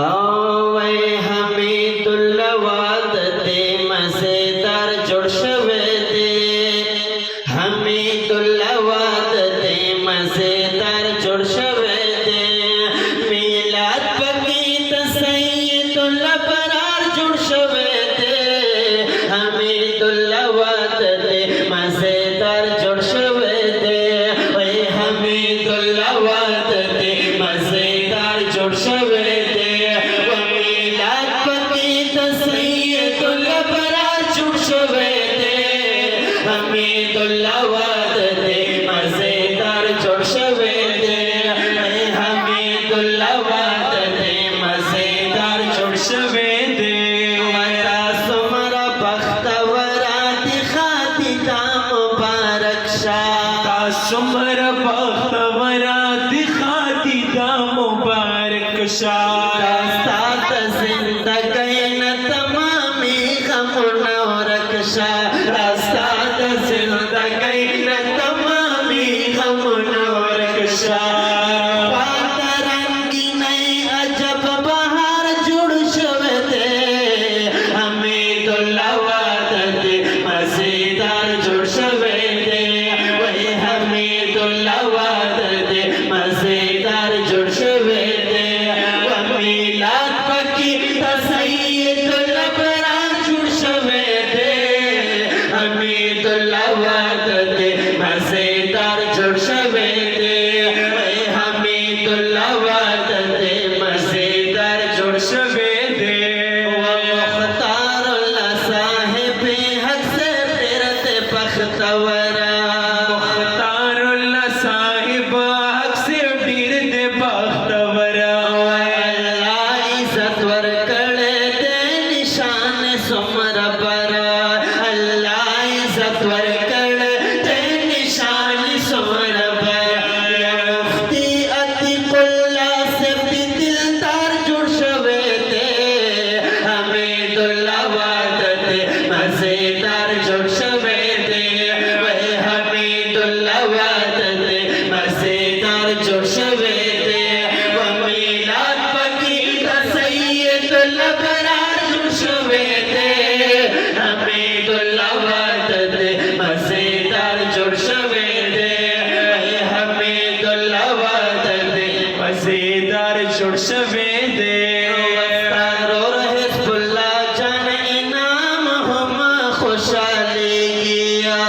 आवै हमीदुल्लाह वादते मजेदार जुड़शवे दे हमीदुल्लाह वादते मजेदार जुड़शवे दे मिलाद पकीत सैयदुल्लाह बरार जुड़शवे दे हमीदुल्लाह वादते मजेदार जुड़शवे दे ओए हमीदुल्लाह वादते मजेदार जुड़शवे हमीदुल्लाह वादते मजेदार जुड़शवे दे हमीदुल्लाह वादते मजेदार जुड़शवे दे वरा सुमरा बख्तवरा दिखाती ता मुबारक शाह सुमरा बख्तवरा दिखाती ता मुबारक शाह सात जिंदगी न तमामी गम नौरक शाह रास्ता जिंदगी न तमामी गम नौरक शाह पातरंगी नई अजब बहार जुड़शवे दे हमीदुल्लाह वादते मजेदार जुड़शवे दे वही हमीदुल्लाह वादते मजेदार जुड़शवे दे मिलाद पकीत सैयदुल्लाह बरार जुड़शवे दे हमीदुल्लाह वादते मजेदार जुड़शवे दे हमीदुल्लाह वादते मजेदार जुड़शवे दे मुख्तारुल्लाह साहिब हक से फिरते बख्तवरा मुख्तारुल्लाह साहिब हक से फिरते बख्तवरा सत्वर कड़े दे निशान सुमर बरा अल्लाह सत्वर कड़े दे निशान सुमर बरा मुफ्ती अतीकुल्लाह से भी दिलदार जुड़शवे दे हमीदुल्लाह वादते मजेदार जुड़शवे दे वही हमीदुल्लाह वादते मजेदार जुड़शवे दे मिलाद पकीत सैयदुल्लाह बरार जुड़शवे दे हमीदुल्लाह वादते मजेदार जुड़शवे दे हमीदुल्लाह वादते मजेदार जुड़शवे दे और हिज़्बुल्लाह जान इनाम हम खुशाली किया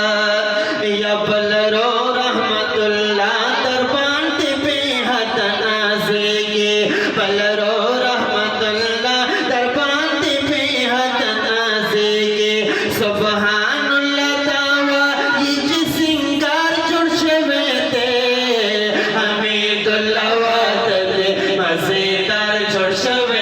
या बलरो रहमतुल्लाह दरबान ते बेहद नाज़िगी बलरो रहमतुल्लाह दरबान ते बेहद नाज़िगी सुबहानुल्लाह तावा ये सिंगार जुड़शवे दे हमीदुल्लाह वादते मजेदार जुड़शवे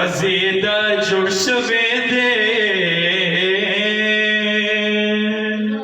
मजेदार जुड़ शवे दे